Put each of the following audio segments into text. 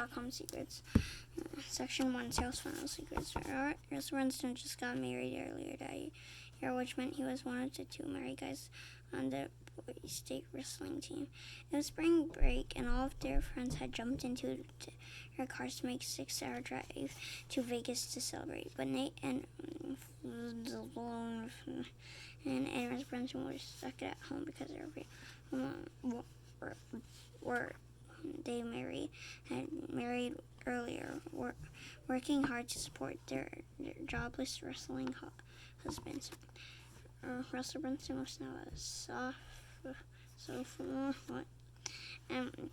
Stockholm Secrets. Section 1, Sales Funnel Secrets. Russ Brunson just got married earlier that year, which meant he was one of the 2 married guys on the boys' state wrestling team. It was spring break, and all of their friends had jumped into their cars to make a 6-hour drive to Vegas to celebrate. But Nate and Russ Brunson were stuck at home because they had married earlier, working hard to support their jobless wrestling husbands. Russell Brunson was now a sophomore. And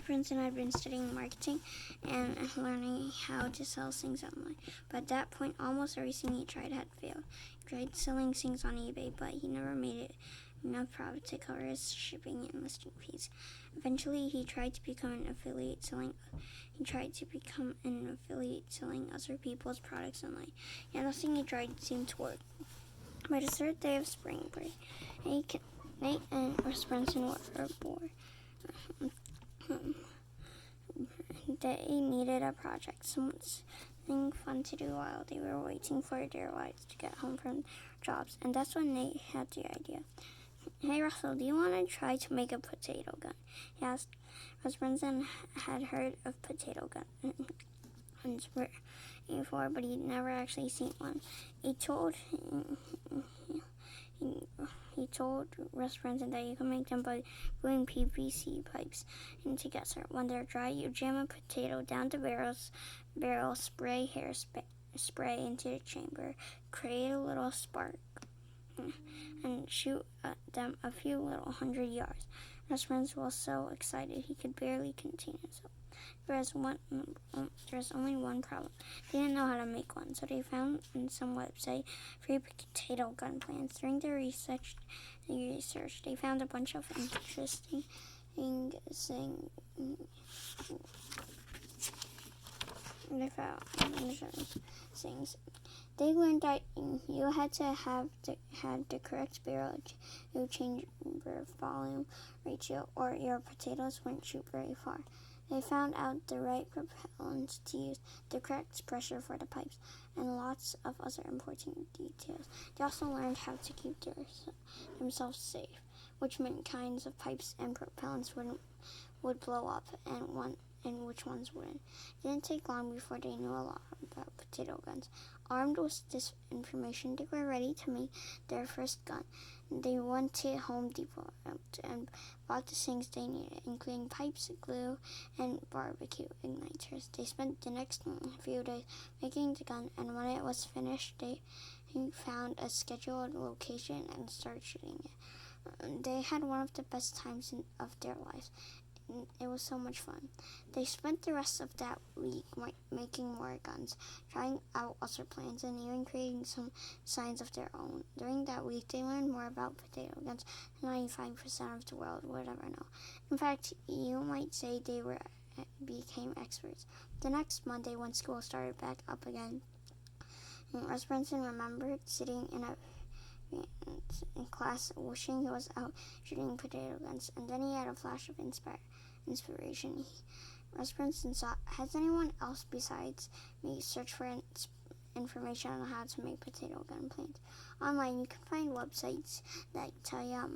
Brunson had been studying marketing and learning how to sell things online. But at that point, almost everything he tried had failed. He tried selling things on eBay, but he never made it enough profit to cover his shipping and listing fees. Eventually, he tried to become an affiliate selling other people's products online. Yet nothing he tried seemed to work. By the 3rd day of spring break, Nate and Russ Brunson were bored. They needed a project, something fun to do while they were waiting for their wives to get home from jobs. And that's when Nate had the idea. "Hey, Russell, do you want to try to make a potato gun?" he asked. Russ Brunson had heard of potato guns before, but he'd never actually seen one. He told Russ Brunson that you can make them by gluing PVC pipes together. When they're dry, you jam a potato down the barrel, spray hairspray into the chamber, create a little spark, and shoot them a few little 100 yards. Russ Brunson was so excited he could barely contain himself. There was only one problem. They didn't know how to make one, so they found on some website free potato gun plans. During their research, they found a bunch of interesting things. They learned that you had to have the correct barrel chamber volume ratio, or your potatoes wouldn't shoot very far. They found out the right propellants to use, the correct pressure for the pipes, and lots of other important details. They also learned how to keep themselves safe, which meant kinds of pipes and propellants would blow up and which ones wouldn't. It didn't take long before they knew a lot about potato guns. Armed with this information, they were ready to make their first gun. They went to Home Depot and bought the things they needed, including pipes, glue, and barbecue igniters. They spent the next few days making the gun, and when it was finished, they found a scheduled location and started shooting it. They had one of the best times of their lives. It was so much fun. They spent the rest of that week making more guns, trying out other plans, and even creating some designs of their own. During that week, they learned more about potato guns than 95% of the world would ever know. In fact, you might say they became experts. The next Monday, when school started back up again, Russ Brunson remembered sitting in class wishing he was out shooting potato guns, and then he had a flash of inspiration. Russ Brunson thought, has anyone else besides me searched for information on how to make potato gun plans? Online, you can find websites that tell you how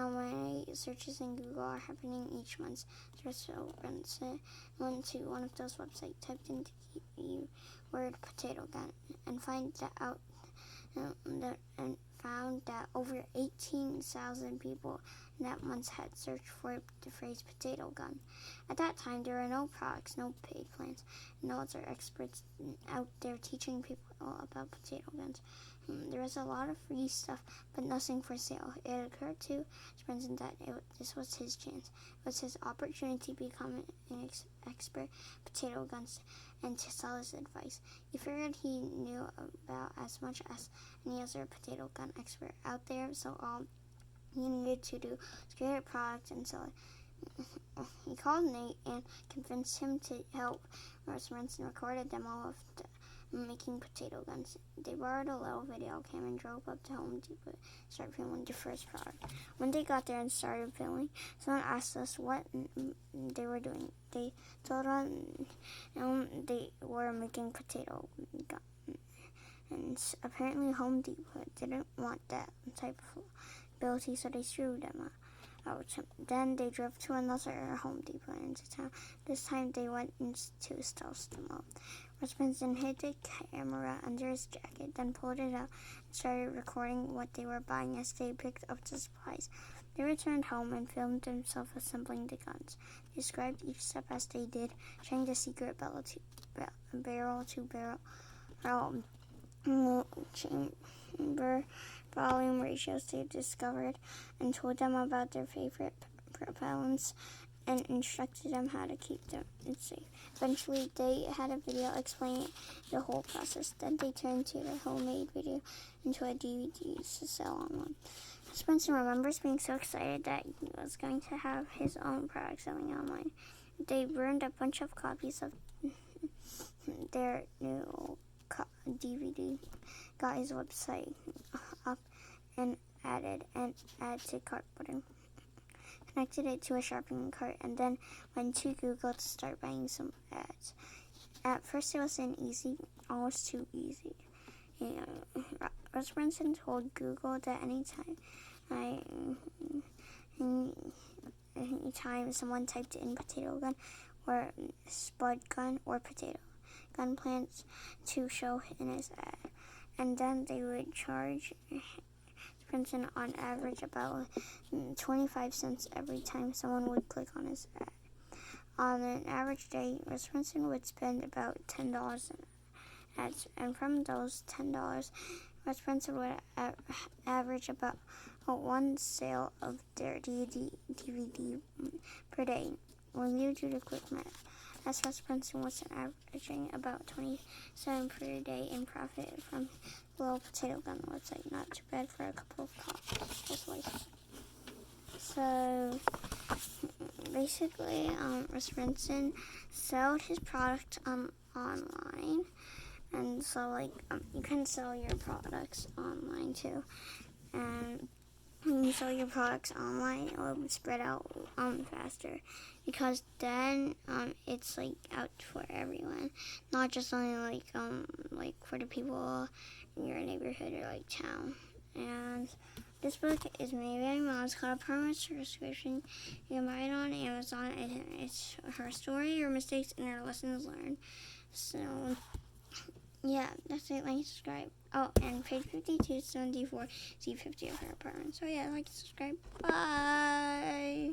many searches in Google are happening each month. So Brunson went to one of those websites, typed in the keyword potato gun, and found that over 18,000 people in that month had searched for the phrase potato gun. At that time, there were no products, no paid plans, no other experts out there teaching people about potato guns. There was a lot of free stuff, but nothing for sale. It occurred to Brunson that this was his chance. It was his opportunity to become an expert potato guns and to sell his advice. He figured he knew about as much as any other potato gun expert out there, so all he needed to do was create a product and sell it. He called Nate and convinced him to help Russ Brunson record a demo making potato guns. They borrowed a little video cam and drove up to Home Depot to start filming the first product. When they got there and started filming, someone asked us what they were doing. They told them they were making potato guns. And apparently Home Depot didn't want that type of ability, so they threw them out. Then they drove to another Home Depot into town. This time they went into stealth mode. Russ Benson hid the camera under his jacket, then pulled it out and started recording what they were buying as they picked up the supplies. They returned home and filmed themselves assembling the guns. They described each step as they did, sharing the secret barrel to barrel chamber volume ratios they discovered, and told them about their favorite propellants and instructed them how to keep them safe. Eventually, they had a video explaining the whole process. Then they turned to their homemade video into a DVD to sell online. Spencer remembers being so excited that he was going to have his own product selling online. They burned a bunch of copies of their new DVD, got his website up, and add to cart button, connected it to a shopping cart, and then went to Google to start buying some ads. At first, it wasn't easy, almost too easy. Russ Benson told Google that anytime someone typed in potato gun or spud gun or potato gun plants to show in his ad, and then they would charge Benson on average about 25 cents every time someone would click on his ad. On an average day, Russ Benson would spend about $10 in ads, and from those $10, Russ Benson would average about one sale of their DVD per day. When you do the quick math, as Russ Benson was averaging about $27 per day in profit from the little potato gun website. Not too bad for a couple of cops. So basically, Russ Benson sold his product online, and so you can sell your products online too. And when you sell your products online, it will spread out faster, because then it's out for everyone, not just only for the people in your neighborhood or town. And this book is made by my mom. It's called A Permanent Subscription. You can buy it on Amazon. It's her story, her mistakes, and her lessons learned. So yeah, that's it. Like and subscribe. Oh, and page 5274, C50 of her apartment. So yeah, like and subscribe. Bye.